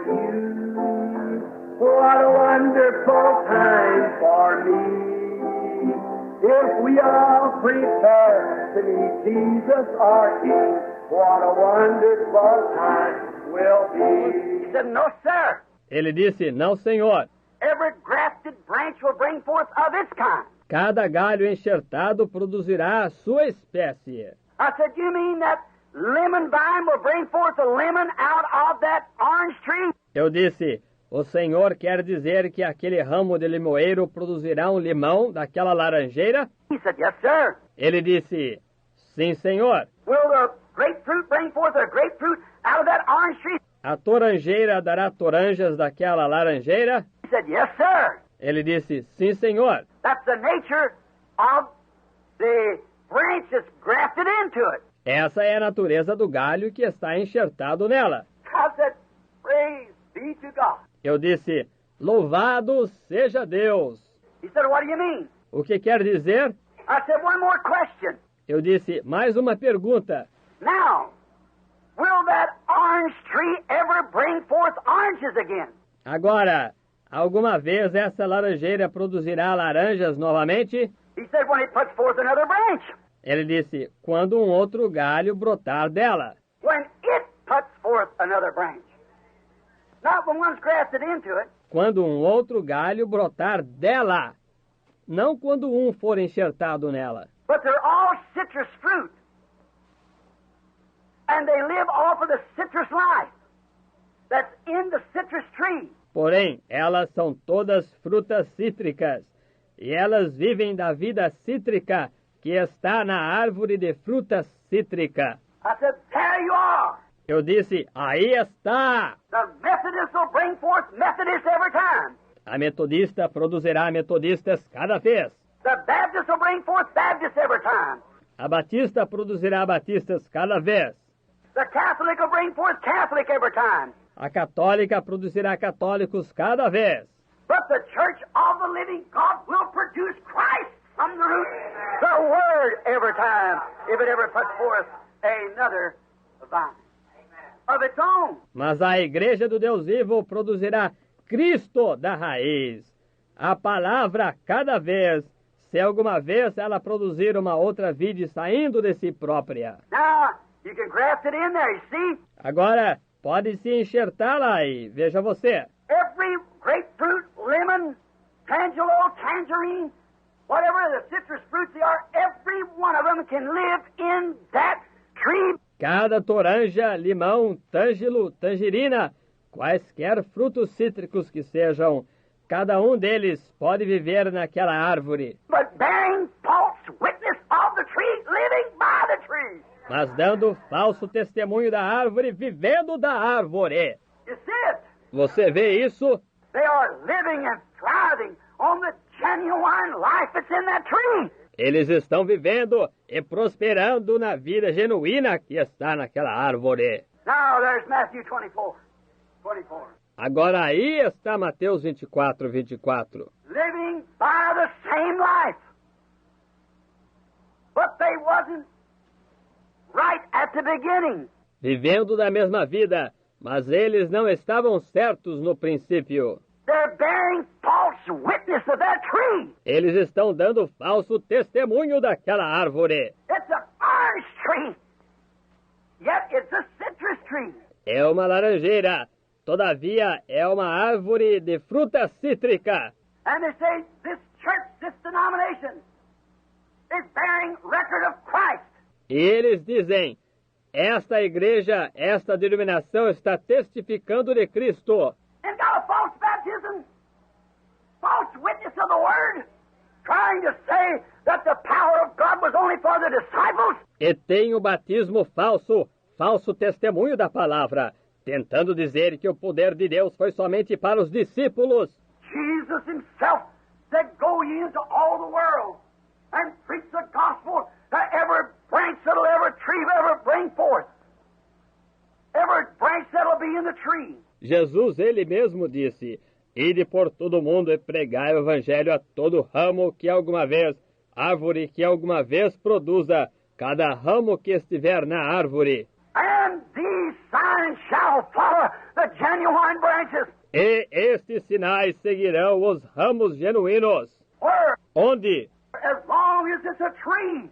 you. What a wonderful time for me. If we all prepare to meet Jesus our King, what a wonderful time will be. He said, no, sir. Ele disse, não, senhor. Every grafted branch will bring forth of its kind. Cada galho enxertado produzirá a sua espécie. I said, you mean that lemon vine will bring forth a lemon out of that orange tree? Eu disse, o senhor quer dizer que aquele ramo de limoeiro produzirá um limão daquela laranjeira? He said, yes, sir. Ele disse, sim, senhor. Will the grapefruit bring forth a grapefruit out of that orange tree? A toranjeira dará toranjas daquela laranjeira? He said, yes, sir. Ele disse, sim, senhor. That's the nature of the branch that's grafted into it. Essa é a natureza do galho que está enxertado nela. I said, praise be to God. Eu disse, louvado seja Deus. He said, what do you mean? O que quer dizer? I said, one more question. Eu disse, mais uma pergunta. Now, will that orange tree ever bring forth oranges again? Agora, alguma vez essa laranjeira produzirá laranjas novamente? He said, when it puts forth another branch. Ele disse, quando um outro galho brotar dela. When it puts forth another branch. Not when one's grafted into it. Quando um outro galho brotar dela. Não quando um for enxertado nela. But they're all citrus fruit. And they live off of the citrus life that's in the citrus tree. Porém, elas são todas frutas cítricas. E elas vivem da vida cítrica que está na árvore de frutas cítrica. I said, there you are. Eu disse, aí está. The Methodist will bring forth Methodists every time. A metodista produzirá metodistas cada vez. The Baptist will bring forth Baptists every time. A batista produzirá batistas cada vez. The Catholic will bring forth Catholic every time. A católica produzirá católicos cada vez. But the Church of the Living God will produce Christ from the root, the Word every time, if it ever puts forth another vine of its own. Mas a igreja do Deus vivo produzirá Cristo da raiz. A palavra cada vez, se alguma vez ela produzir uma outra vide saindo de si própria. Now, you can graft it in there, you see? Agora, pode se enxertar lá e veja você. Every grapefruit, lemon, tangelo, tangerine, whatever the citrus fruits they are, every one of them can live in that tree. Cada toranja, limão, tângelo, tangerina, quaisquer frutos cítricos que sejam, cada um deles pode viver naquela árvore. But bearing false witness of the tree, living by the tree. Mas dando falso testemunho da árvore, vivendo da árvore. You see it? Você vê isso? They are living and thriving on the genuine life that's in that tree. Eles estão vivendo e prosperando na vida genuína que está naquela árvore. Now there's Matthew 24. Agora aí está Mateus 24, 24. Living by the same life. But they wasn't right at the beginning. Vivendo da mesma vida, mas eles não estavam certos no princípio. They're bearing false witness of that tree. Eles estão dando falso testemunho daquela árvore. It's an orange tree. Yet it's a citrus tree. É uma laranjeira. Todavia, é uma árvore de fruta cítrica. And they say this church, this denomination, is bearing record of Christ. E eles dizem, esta igreja, esta denominação está testificando de Cristo. And got a false baptism, false witness of the Word, trying to say that the power of God was only for the disciples. E tem o batismo falso, falso testemunho da palavra, tentando dizer que o poder de Deus foi somente para os discípulos. Jesus himself said, go ye into all the world and preach the gospel to every branch that'll ever tree ever bring forth. Every branch that'll be in the tree. Jesus, ele mesmo disse, ide por todo mundo e pregai o evangelho a todo ramo que alguma vez, árvore que alguma vez produza, cada ramo que estiver na árvore. And these signs shall follow the genuine branches. E estes sinais seguirão os ramos genuínos. Where? Onde? As long as it's a tree,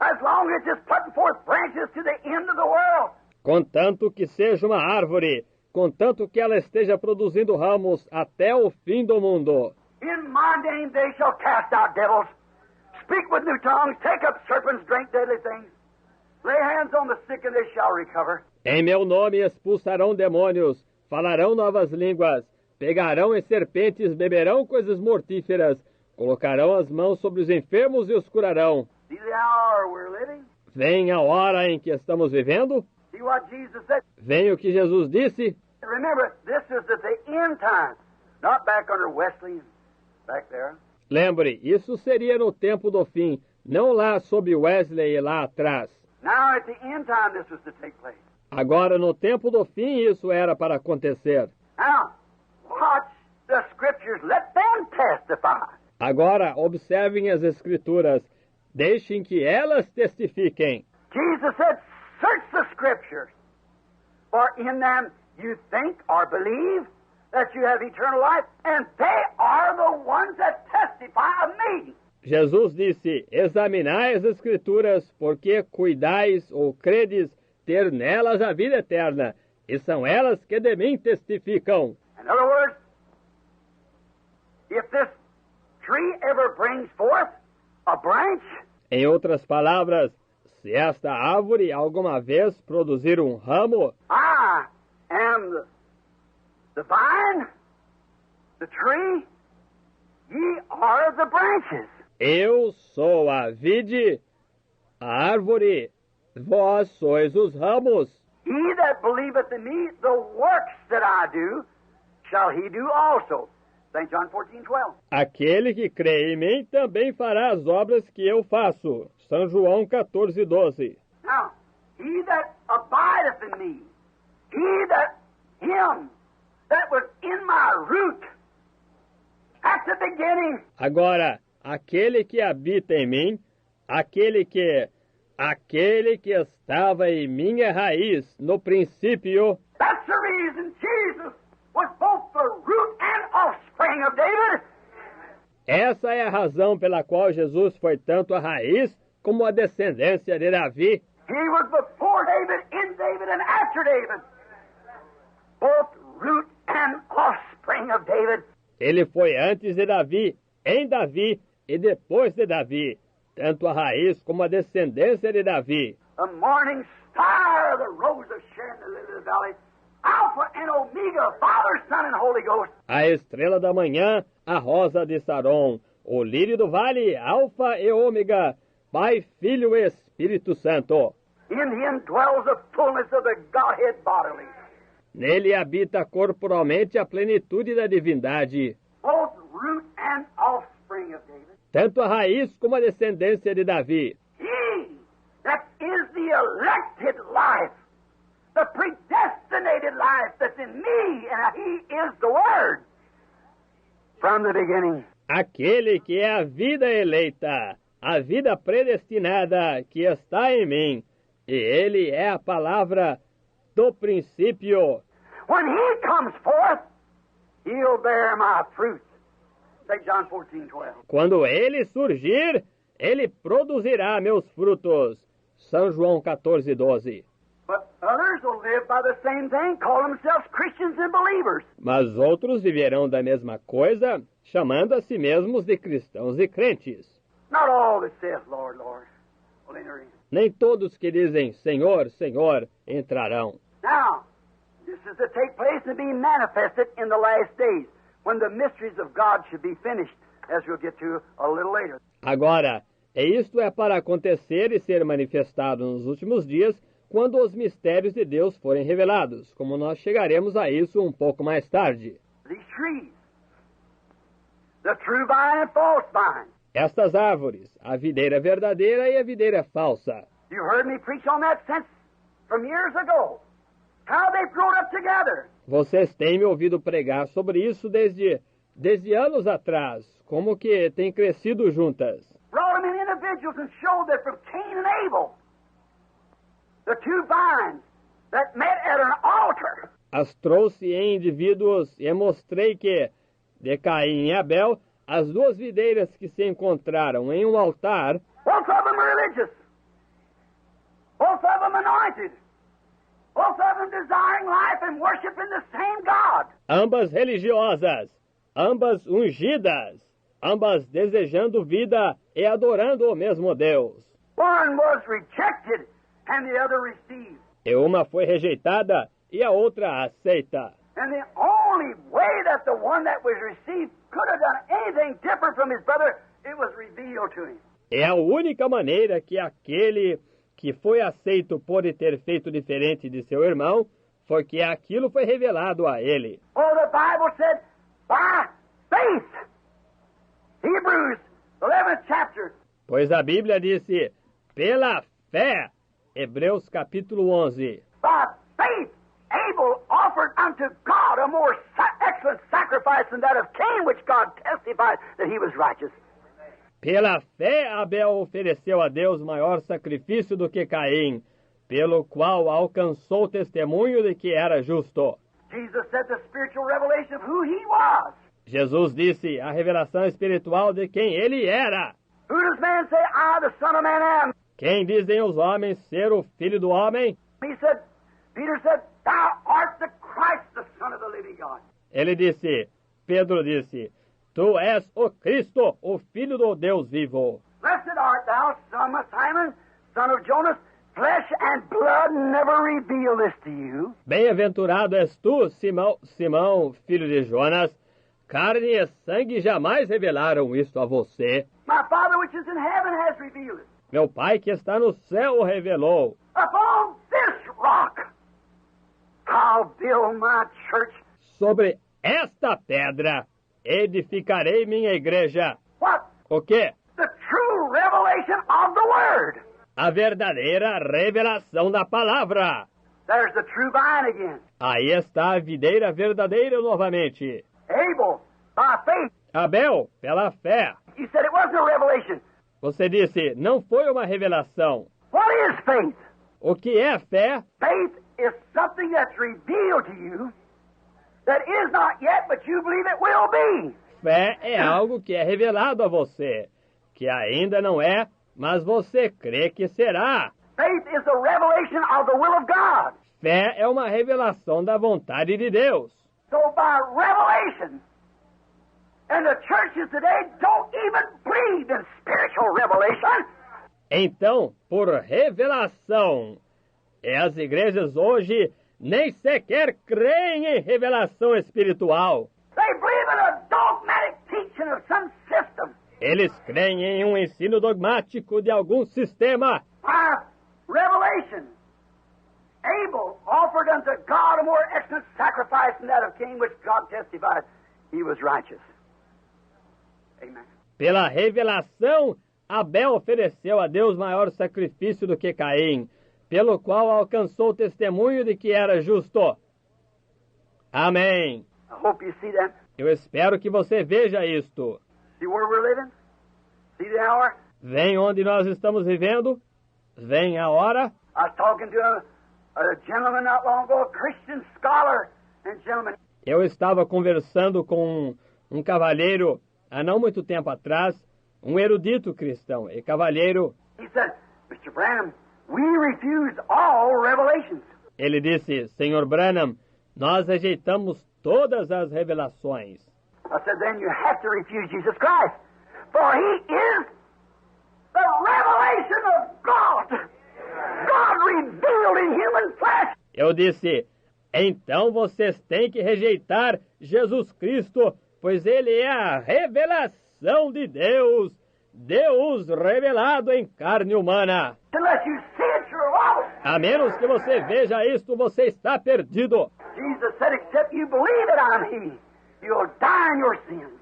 as long as it's putting forth branches to the end of the world. Contanto que seja uma árvore, contanto que ela esteja produzindo ramos até o fim do mundo. In my name they shall cast out devils, speak with new tongues, take up serpents, drink deadly things, lay hands on the sick and they shall recover. Em meu nome expulsarão demônios, falarão novas línguas, pegarão em serpentes, beberão coisas mortíferas, colocarão as mãos sobre os enfermos e os curarão. See the hour we're living? Vem a hora em que estamos vivendo? See what Jesus said? Vem o que Jesus disse? Remember, this is at the end time, not back under Wesley, back there. Lembre, isso seria no tempo do fim, não lá sob Wesley lá atrás. Now at the end time this was to take place. Agora, no tempo do fim, isso era para acontecer. Now, watch the Scriptures, let them testify. Agora, observem as Escrituras, deixem que elas testifiquem. Jesus said, search the Scriptures, for in them you think or believe that you have eternal life, and they are the ones that testify of me. Jesus disse, examinai as Escrituras, porque cuidais ou credes ter nelas a vida eterna, e são elas que de mim testificam. In other words, if this tree ever brings forth a branch, Em outras palavras, se esta árvore alguma vez produzir um ramo, I am the vine, the tree, ye are the branches. eu sou a vide, a árvore, vós sois os ramos. He that believeth in me, the works that I do, shall he do also. St. John 14:12. Aquele que crê em mim também fará as obras que eu faço. São João 14:12. Now, he that abideth in me, him that was in my root at the beginning, Agora, aquele que habita em mim, aquele que estava em minha raiz no princípio, that's the reason Jesus was both the root and offspring of David. essa é a razão pela qual Jesus foi tanto a raiz como a descendência de Davi. He was before David, in David, and after David. Both root and offspring of David. Ele foi antes de Davi, em Davi e depois de Davi, tanto a raiz como a descendência de Davi. The morning star, the rose of Sharon, the lily of the valley, Alpha and Omega, Father, Son, and Holy Ghost. A estrela da manhã, a rosa de Saron, o lírio do vale, Alfa e Ômega, Pai, Filho e Espírito Santo. In him dwells the fullness of the Godhead bodily. Nele habita corporalmente a plenitude da divindade, Both root and offspring of David. tanto a raiz como a descendência de Davi. He that is the elected life, the predestinated life that's in me, and he is the Word from the beginning. Aquele que é a vida eleita, a vida predestinada que está em mim, e ele é a palavra do princípio. When he comes forth, he'll bear my fruit. St. John 14:12. Quando ele surgir, ele produzirá meus frutos. São João 14:12. But others will live by the same thing, call themselves Christians and believers. Mas outros viverão da mesma coisa, chamando a si mesmos de cristãos e crentes. Not all that saith, Lord, Lord, will enter in. Nem todos que dizem Senhor, Senhor entrarão. Now, this is to take place and be manifested in the last days, when the mysteries of God should be finished, as we'll get to a little later. Agora, isto é para acontecer e ser manifestado nos últimos dias, quando os mistérios de Deus forem revelados, como nós chegaremos a isso um pouco mais tarde. These trees, the true vine and false vine. Estas árvores, a videira verdadeira e a videira falsa. You heard me preach on that since from years ago. How they've grown up together. Vocês têm me ouvido pregar sobre isso desde anos atrás, como que têm crescido juntas. Brought them in individuals and showed that from Cain and Abel, the two vines that met at an altar. As trouxe em indivíduos e mostrei que, de Caim e Abel, as duas videiras que se encontraram em um altar, Both of them religious. Both of them anointed. Both of them desiring life and worshiping the same God. ambas religiosas, ambas ungidas, ambas desejando vida e adorando o mesmo Deus. One was rejected and the other received. E uma foi rejeitada e a outra aceita. And the only way that the one that was received could have done anything different from his brother, it was revealed to him. É a única maneira que aquele que foi aceito pode ter feito diferente de seu irmão, foi que aquilo foi revelado a ele. Oh, the Bible said, by faith. Hebrews, 11th chapter. Pois a Bíblia disse, pela fé, Hebreus capítulo 11. By faith, Abel offered unto God a more excellent sacrifice than that of Cain, which God testified that he was righteous. Pela fé, Abel ofereceu a Deus maior sacrifício do que Caim, pelo qual alcançou o testemunho de que era justo. Jesus said the spiritual revelation of who he was. Jesus disse a revelação espiritual de quem ele era. Who does man say I, the Son of Man, am? Quem dizem os homens ser o filho do homem? Peter said, thou art the Christ, the Son of the living God. Pedro disse, tu és o Cristo, o filho do Deus vivo. Blessed art thou, son of Simon, son of Jonas. Flesh and blood never revealed this to you. Bem-aventurado és tu, Simão, filho de Jonas. Carne e sangue jamais revelaram isto a você. My Father which is in heaven has revealed it. Meu Pai que está no céu o revelou. Upon this rock I'll build my church. Sobre esta pedra edificarei minha igreja. What? O quê? The true revelation of the Word. A verdadeira revelação da palavra. There's the true vine again. Aí está a videira verdadeira novamente. Abel, by faith. Abel, pela fé. You said it wasn't a revelation. Você disse, não foi uma revelação. What is faith? O que é fé? Faith is something that's revealed to you that is not yet, but you believe it will be. Fé é algo que é revelado a você, que ainda não é, mas você crê que será. Faith is a revelation of the will of God. Fé é uma revelação da vontade de Deus. So by revelation, and the churches today don't even believe in spiritual revelation. Então, por revelação, e as igrejas hoje nem sequer creem em revelação espiritual. They believe in a dogmatic teaching of some system. Eles creem em um ensino dogmático de algum sistema. By revelation, Abel offered unto God a more excellent sacrifice than that of Cain, which God testified he was righteous. Amen. Pela revelação, Abel ofereceu a Deus maior sacrifício do que Caim, pelo qual alcançou o testemunho de que era justo. Amém. I hope you see that. Eu espero que você veja isto. See where we're living? See the hour? Vem onde nós estamos vivendo? Vem a hora? I was talking to a gentleman not long ago, a Christian scholar and gentleman. Eu estava conversando com um cavalheiro há não muito tempo atrás, um erudito cristão e cavalheiro. He said, Mr. Branham, we refuse all revelations. Ele disse, Sr. Branham, nós rejeitamos todas as revelações. I said, then you have to refuse Jesus Christ, for He is the revelation of God. God revealed in human flesh. Eu disse, então vocês têm que rejeitar Jesus Cristo, pois Ele é a revelação de Deus, Deus revelado em carne humana. Unless you see it, you're lost. A menos que você veja isto, você está perdido. Jesus said, except you believe that I'm He, you'll die in your sins.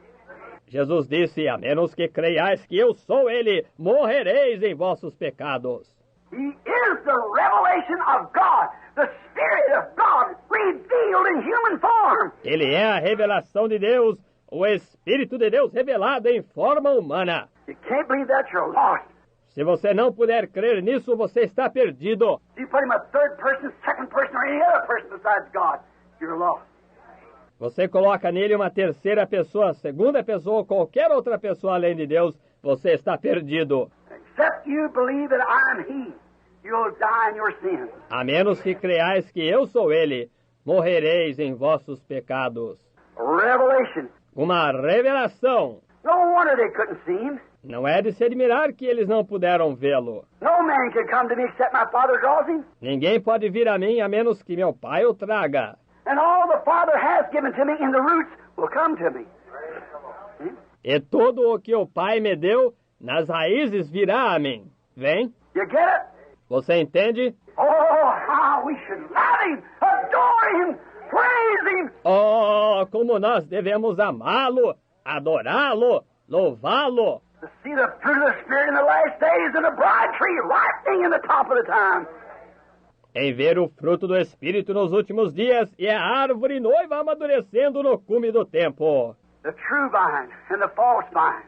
Jesus disse, a menos que creiais que eu sou Ele, morrereis em vossos pecados. He is the revelation of God, the Spirit of God revealed in human form. Ele é a revelação de Deus, o Espírito de Deus revelado em forma humana. You can't believe that, you're lost. Se você não puder crer nisso, você está perdido. You put him a third person, second person, or any other person besides God, you're lost. Você coloca nele uma terceira pessoa, segunda pessoa ou qualquer outra pessoa além de Deus, você está perdido. Except you believe that I am He, you'll die in your sins. A menos que creais que eu sou ele, morrereis em vossos pecados. Revelation. Uma revelação. No wonder they couldn't see Him. Não é de se admirar que eles não puderam vê-lo. No man can come to me except my Father draws him. Ninguém pode vir a mim a menos que meu Pai o traga. And all the Father has given to me in the roots will come to me. E tudo o que o Pai me deu, nas raízes virá a mim. Vem? You get it? Você entende? Oh, how we should love Him, adore Him, praise Him. Oh, como nós devemos amá-lo, adorá-lo, louvá-lo. To see the fruit of the Spirit in the last days and the bride tree ripening in the top of the time. Em ver o fruto do Espírito nos últimos dias e a árvore noiva amadurecendo no cume do tempo. The true vine and the false vine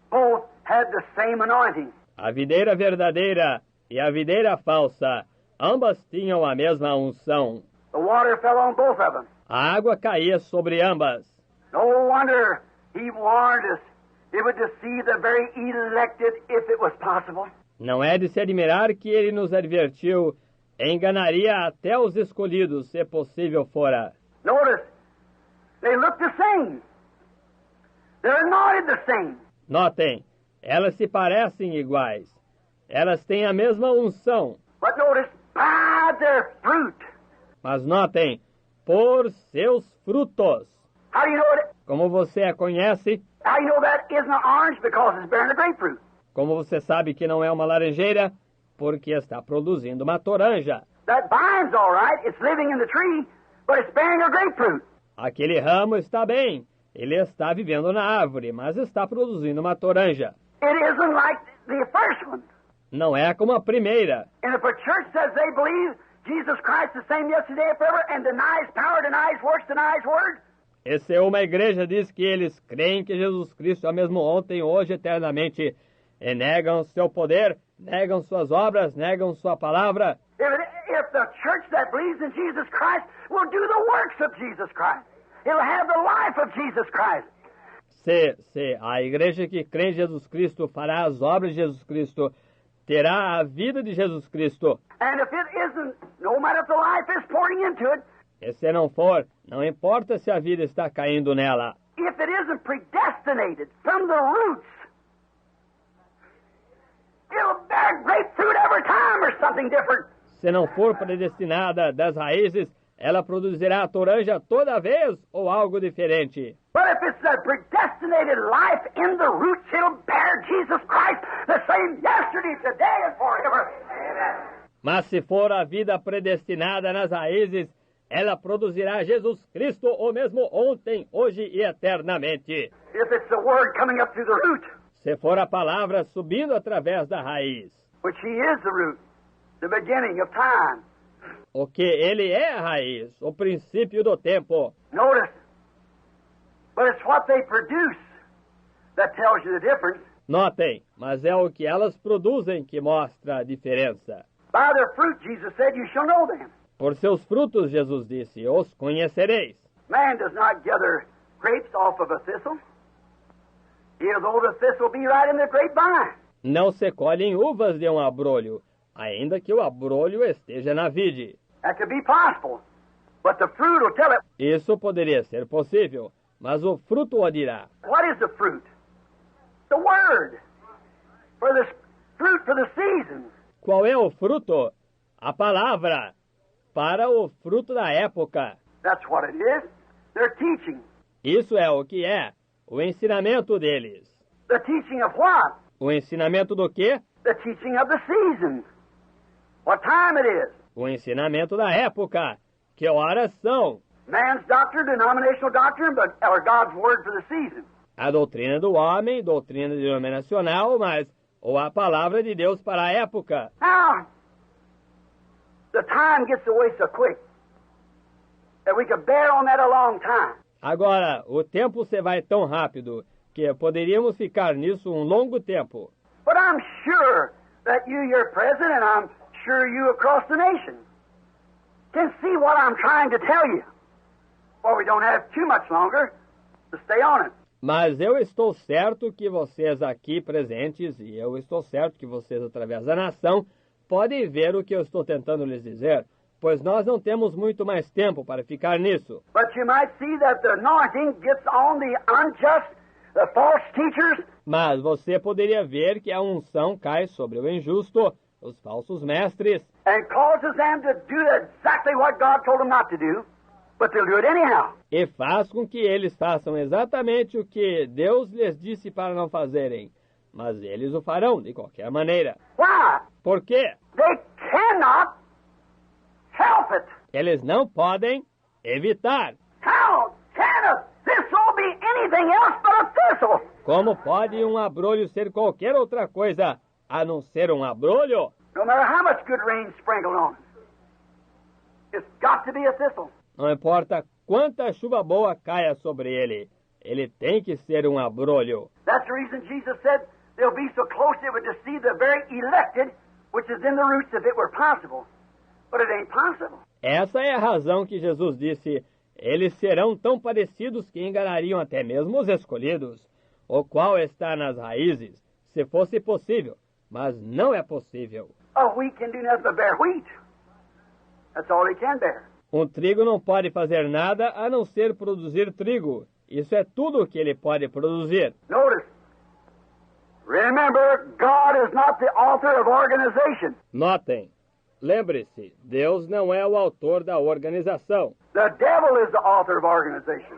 both had the same anointing. A videira verdadeira e a videira falsa, ambas tinham a mesma unção. The water fell on both of them. A água caía sobre ambas. No wonder He warned us it would deceive the very elected if it was possible. Não é de se admirar que ele nos advertiu, enganaria até os escolhidos, se possível fora. Notice, they look the same. They're anointed the same. Notem, elas se parecem iguais. Elas têm a mesma unção. But notice, by their fruit. Mas notem, por seus frutos. How do you know it? Como você a conhece? How do you know that isn't an orange? Because it's bearing a grapefruit. Como você sabe que não é uma laranjeira? Porque está produzindo uma toranja. That vine's all right. It's living in the tree, but it's bearing a grapefruit. Aquele ramo está bem. Ele está vivendo na árvore, mas está produzindo uma toranja. It isn't like the first one. Não é como a primeira. And if a church says they believe Jesus Christ the same yesterday and forever and denies power, denies works, denies word, E se uma igreja diz que eles creem que Jesus Cristo é o mesmo ontem, hoje, eternamente, e negam seu poder, negam suas obras, negam sua palavra, if the church that believes in Jesus Christ will do the works of Jesus Christ, it'll have the life of Jesus Christ. se a igreja que crê em Jesus Cristo fará as obras de Jesus Cristo, terá a vida de Jesus Cristo. And if it isn't, no matter if the life is pouring into it, E se não for, não importa se a vida está caindo nela. if it isn't predestinated from the roots, it'll bear grapefruit every time or something different. Se não for predestinada das raízes, ela produzirá a toranja toda vez ou algo diferente. But if it's a predestinated life in the roots, it'll bear Jesus Christ the same yesterday, today, and forever. Amen. Mas se for a vida predestinada nas raízes, ela produzirá Jesus Cristo o mesmo ontem, hoje e eternamente. If it's the word coming up through the root, Se for a palavra subindo através da raiz, which He is the root, the beginning of time. o que ele é a raiz, o princípio do tempo. Notice, but it's what they produce that tells you the difference. Notem, mas é o que elas produzem que mostra a diferença. By their fruit, Jesus said, you shall know them. Por seus frutos, Jesus disse, os conhecereis. Man does not gather grapes off of a thistle, though the thistle be right in the grapevine. Não se colhem uvas de um abrolho, ainda que o abrolho esteja na vide. That could be possible, but the fruit will tell it. Isso poderia ser possível, mas o fruto o dirá. What is the fruit? The word. For the fruit for the season. Qual é o fruto? A palavra. Para o fruto da época. That's what it is. They're teaching. Isso é o que é. O ensinamento deles. The teaching of what? O ensinamento do quê? The teaching of the season. What time it is. O ensinamento da época. Que horas são? Man's doctrine, denominational doctrine, but or God's word for the season. A doutrina do homem, doutrina denominacional, mas ou a palavra de Deus para a época. Now, the time gets away so quick that we could bear on that a long time. Agora, o tempo se vai tão rápido que poderíamos ficar nisso um longo tempo. But I'm sure that you, your president, and I'm sure you across the nation, can see what I'm trying to tell you. Well, we don't have too much longer to stay on it. Mas eu estou certo que vocês aqui presentes, e eu estou certo que vocês, através da nação, podem ver o que eu estou tentando lhes dizer, pois nós não temos muito mais tempo para ficar nisso. But you might see that the anointing gets on the unjust, the false teachers. Mas você poderia ver que a unção cai sobre o injusto, os falsos mestres, And causes them to do exactly what God told them not to do, but they'll do it anyhow. e faz com que eles façam exatamente o que Deus lhes disse para não fazerem. Mas eles o farão de qualquer maneira. Why? Por quê? They cannot help it. Eles não podem evitar. How can a thistle be anything else but a thistle? Como pode um abrolho ser qualquer outra coisa a não ser um abrolho? No matter how much good rain sprinkled on it, it's got to be a thistle. Não importa quanta chuva boa caia sobre ele tem que ser um abrolho. That's the reason Jesus said they'll be so close it would deceive the very elected, which is in the roots if it were possible. But it ain't possible. Essa é a razão que Jesus disse, eles serão tão parecidos que enganariam até mesmo os escolhidos, o qual está nas raízes, se fosse possível, mas não é possível. A wheat can do nothing but bear wheat. That's all he can bear. Um trigo não pode fazer nada a não ser produzir trigo. Isso é tudo o que ele pode produzir. Notice. Remember, God is not the author of organization. Notem, lembre-se, Deus não é o autor da organização. The devil is the author of organization.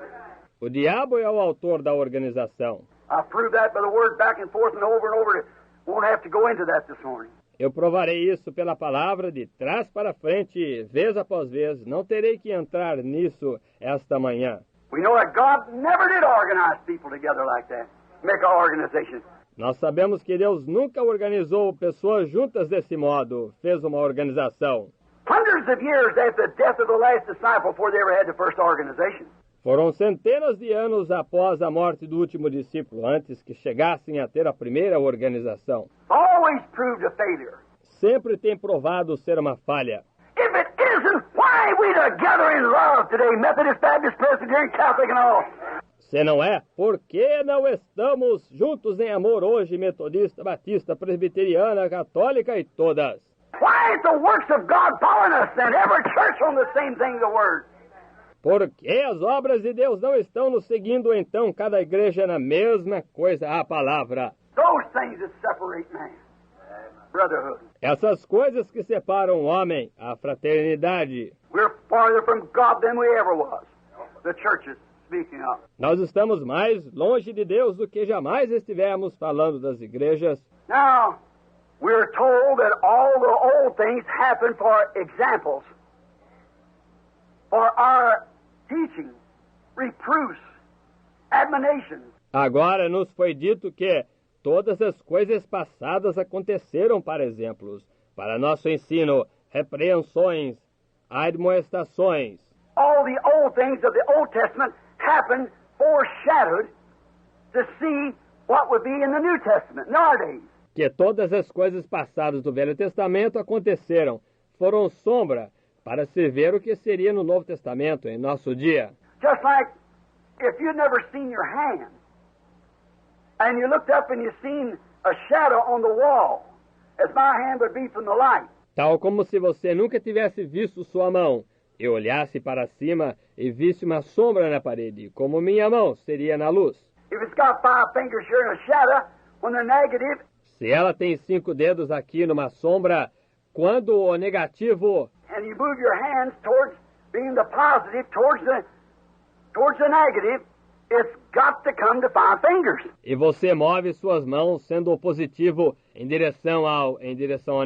O diabo é o autor da organização. I proved that by the word back and forth and over. Won't have to go into that this morning. Eu provarei isso pela palavra de trás para frente, vez após vez. Não terei que entrar nisso esta manhã. We know that God never did organize people together like that. Make an organization. Nós sabemos que Deus nunca organizou pessoas juntas desse modo, fez uma organização. Hundreds of years after the death of the last disciple before they ever had the first organization. Foram centenas de anos após a morte do último discípulo, antes que chegassem a ter a primeira organização. Always proved a failure. Sempre tem provado ser uma falha. If it isn't, why we together in love today, Methodist, Baptist, Presbyterian, Catholic and all? Se não é, por que não estamos juntos em amor hoje, metodista, batista, presbiteriana, católica e todas? Why is the works of God following us then? Every church on the same thing, the Word. Por que as obras de Deus não estão nos seguindo então, cada igreja na mesma coisa, a palavra? Those things that separate man. Brotherhood. Essas coisas que separam o homem, a fraternidade. We're farther from God than we ever was. The churches speaking of. Nós estamos mais longe de Deus do que jamais estivemos falando das igrejas. Now, we're told that all the old things happen for examples, for our teaching, reproofs, admonitions. Agora nos foi dito que todas as coisas passadas aconteceram para exemplos, para nosso ensino, repreensões, admoestações. All the old things of the Old Testament happened foreshadowed to see what would be in the New Testament nowadays. Que todas as coisas passadas do Velho Testamento aconteceram, foram sombra, para se ver o que seria no Novo Testamento em nosso dia. Just like if you'd never seen your hand, and you looked up and you seen a shadow on the wall, as my hand would be from the light. Tal como se você nunca tivesse visto sua mão, e olhasse para cima e visse uma sombra na parede, como minha mão seria na luz. If it's got 5 fingers here in a shadow, when they're negative, Se ela tem 5 dedos aqui numa sombra, quando o negativo, and you move your hands towards being the positive, towards the negative, it's got to come to 5 fingers. e você move suas mãos sendo o positivo em direção ao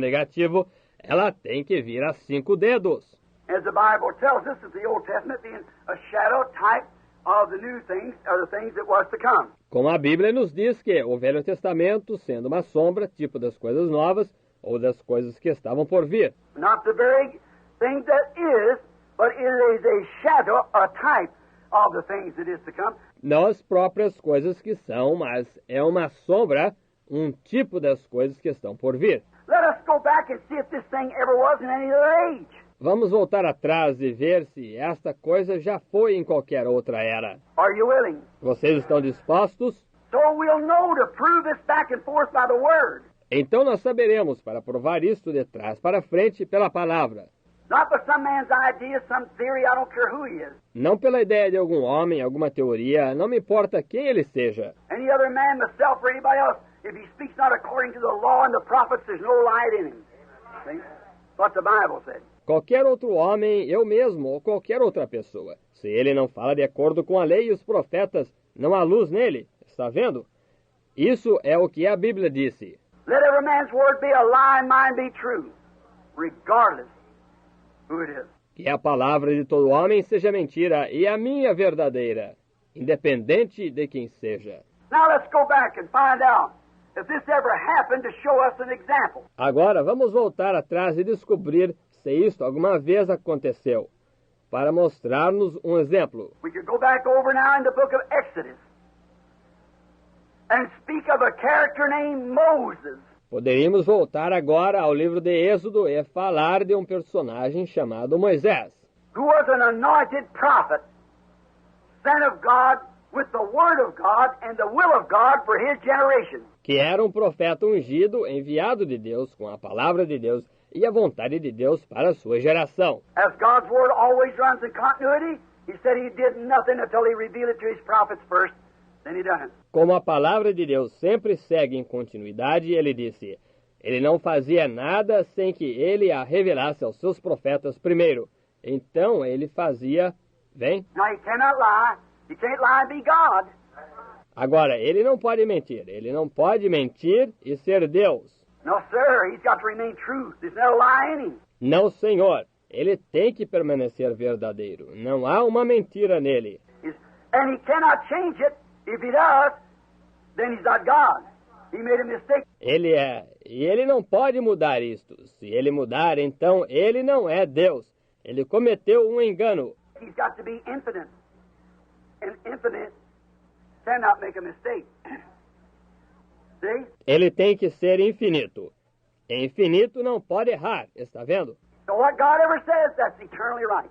negativo, ela tem que vir a 5 dedos. As the Bible tells us, that the Old Testament being a shadow type of the new things, or the things that was to come. Como a Bíblia nos diz que o Velho Testamento, sendo uma sombra, tipo das coisas novas, ou das coisas que estavam por vir. Not the very thing that is, but it is a shadow, a type of the things that is to come. Não as próprias coisas que são, mas é uma sombra, um tipo das coisas que estão por vir. Let us go back and see if this thing ever was in any other age. Vamos voltar atrás e ver se esta coisa já foi em qualquer outra era. Are you willing? Vocês estão dispostos? So we'll know to prove this back and forth by the Word. Então nós saberemos para provar isto de trás para frente pela palavra. Not by some man's idea, some theory, I don't care who he is. Não pela ideia de algum homem, alguma teoria, não me importa quem ele seja. Any other man, myself, or anybody else, if he speaks not according to the law and the prophets, there's no light in him. See? What the Bible said. Qualquer outro homem, eu mesmo, ou qualquer outra pessoa. Se ele não fala de acordo com a lei e os profetas, não há luz nele. Está vendo? Isso é o que a Bíblia disse. Let every man's word be a lie and mine be true, regardless who it is. Que a palavra de todo homem seja mentira e a minha verdadeira, independente de quem seja. Now let's go back and find out if this ever happened to show us an example. Agora vamos voltar atrás e descobrir se isto alguma vez aconteceu, para mostrar-nos um exemplo. We could go back over now in the book of Exodus and speak of a character named Moses. Poderíamos voltar agora ao livro de Êxodo e falar de um personagem chamado Moisés, Who was an anointed prophet, sent of God with the word of God and the will of God for his generation. que era um profeta ungido, enviado de Deus, com a palavra de Deus e a vontade de Deus para a sua geração. As God's word always runs in continuity, he said he did nothing until he revealed it to his prophets first, then he done it. Como a palavra de Deus sempre segue em continuidade, ele disse, ele não fazia nada sem que ele a revelasse aos seus profetas primeiro. Então ele fazia, vem. Now he cannot lie. He can't lie and be God. Agora, ele não pode mentir e ser Deus. No, sir, he's got to remain true. There's no lie in him. Não, Senhor, ele tem que permanecer verdadeiro. Não há uma mentira nele. And he cannot change it. If he does, then he's not God. He made a mistake. Ele é, e ele não pode mudar isto. Se ele mudar, então ele não é Deus. Ele cometeu um engano. He's got to be infinite. And infinite cannot make a mistake. See? Ele tem que ser infinito. Infinito não pode errar, está vendo? So what God ever says, that's eternally right.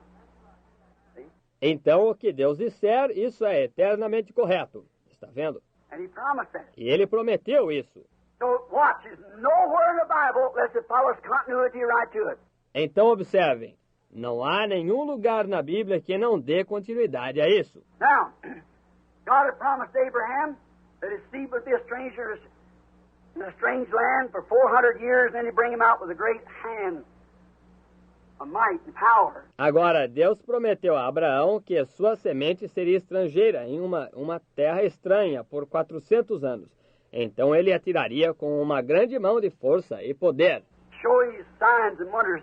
Então, o que Deus disser, isso é eternamente correto. Está vendo? And he promised that. E ele prometeu isso. So watch, there's nowhere in the Bible unless it follows continuity right to it. Então, observem. Não há nenhum lugar na Bíblia que não dê continuidade a isso. Now, God had promised Abraham that his seed would be a stranger in a strange land for 400 years, and then he'd bring him out with a great hand of might and power. Agora, Deus prometeu a Abraão que a sua semente seria estrangeira em uma terra estranha por 400 anos. Então ele a tiraria com uma grande mão de força e poder. Show his signs and wonders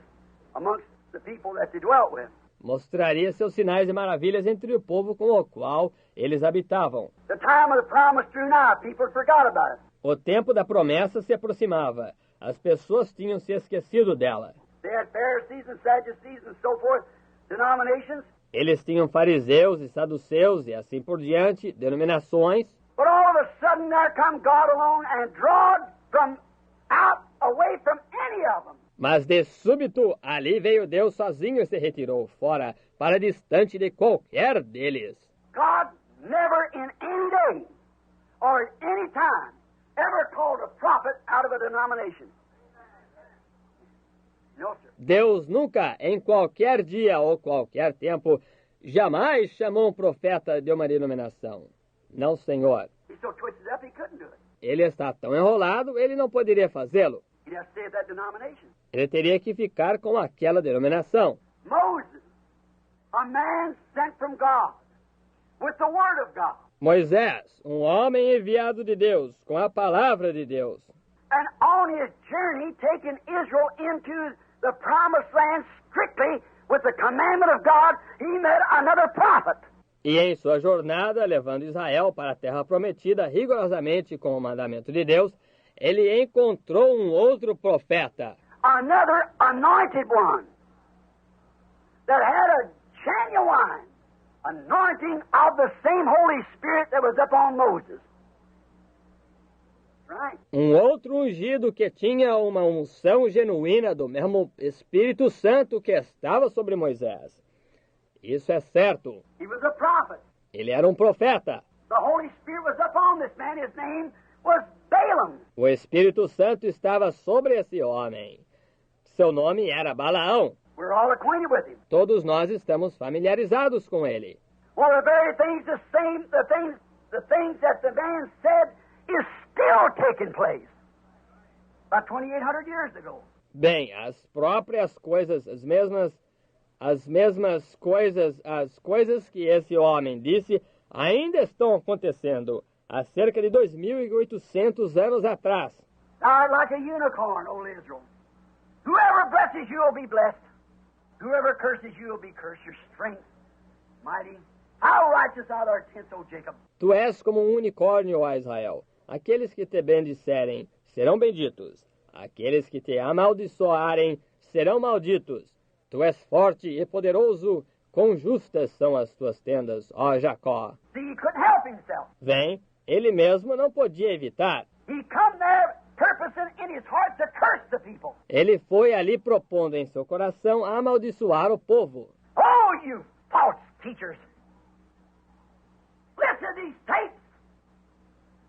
amongst the people that they dwelt with. Mostraria seus sinais e maravilhas entre o povo com o qual eles habitavam. The time of the promise drew nigh. People forgot about it. O tempo da promessa se aproximava. As pessoas tinham se esquecido dela. They had Pharisees and Sadducees and so forth, denominations. Eles tinham fariseus e saduceus e assim por diante, denominações. But all of a sudden there come God alone and drawed from out away from any of them. Mas de súbito, ali veio Deus sozinho e se retirou fora, para distante de qualquer deles. God never in any day or at any time ever called a prophet out of a denomination. No, sir. Deus nunca, em qualquer dia ou qualquer tempo, jamais chamou um profeta de uma denominação. Não, Senhor. He's so twisted up he couldn't do it. Ele está tão enrolado, ele não poderia fazê-lo. He'd have to stay at that denomination. Ele teria que ficar com aquela denominação. Moses, a man sent from God, with the word of God. Moisés, um homem enviado de Deus, com a palavra de Deus. And on his journey, taking Israel into the promised land strictly with the commandment of God, he met another prophet. E em sua jornada, levando Israel para a terra prometida rigorosamente com o mandamento de Deus, ele encontrou um outro profeta. Another anointed one that had a genuine anointing of the same Holy Spirit that was upon Moses. Right. Um outro ungido que tinha uma unção genuína do mesmo Espírito Santo que estava sobre Moisés. Isso é certo. He was a prophet. Ele era um profeta. The Holy Spirit was upon this man. His name was Balaam. O Espírito Santo estava sobre esse homem. Seu nome era Balaão. We're all acquainted with him. Todos nós estamos familiarizados com ele. Well, the very things, the things that the man said is still taking place. About 2,800 years ago. Bem, as próprias coisas, as mesmas coisas, as coisas que esse homem disse ainda estão acontecendo há cerca de 2.800 anos atrás. Thou like a unicorn, O Israel. Whoever blesses you will be blessed. Whoever curses you will be cursed. Your strength, mighty. How righteous thou art, O Jacob. Tu és como um unicórnio, ó Israel. Aqueles que te bendicerem serão benditos. Aqueles que te amaldiçoarem serão malditos. Tu és forte e poderoso. Quão justas são as tuas tendas, ó Jacó. See, he couldn't help himself. Vem, ele mesmo não podia evitar. He come there purposing in his heart to curse the people. Ele foi ali propondo em seu coração amaldiçoar o povo. Oh, you false teachers. Listen to these tapes.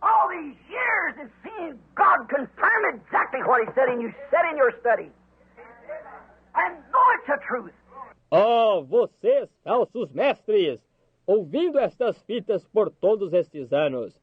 All these years and seeing God confirm exactly what he said and you said in your study. And know it's the truth. Oh, vocês, falsos mestres, ouvindo estas fitas por todos estes anos,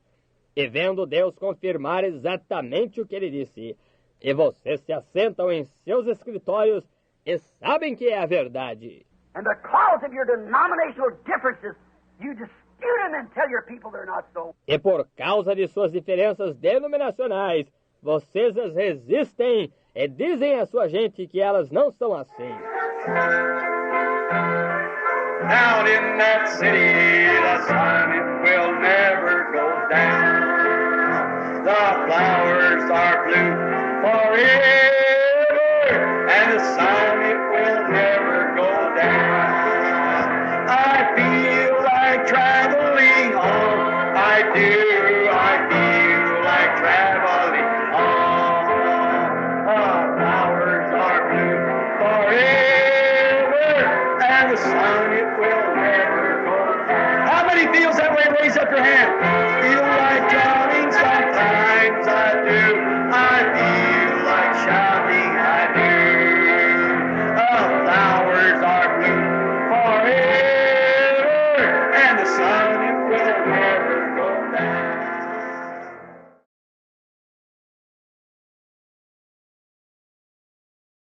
e vendo Deus confirmar exatamente o que ele disse, e vocês se assentam em seus escritórios e sabem que é a verdade. And because of your denominational differences, you dispute them and tell your people they're not so. E por causa de suas diferenças denominacionais, vocês as resistem e dizem à sua gente que elas não são assim. Down in that city, the sun it will never go down. The flowers are blue forever, and the sun it will never go down. I feel like traveling on. I do. I feel like traveling on. The flowers are blue forever, and the sun it will never go down. How many feels that way? Raise up your hand.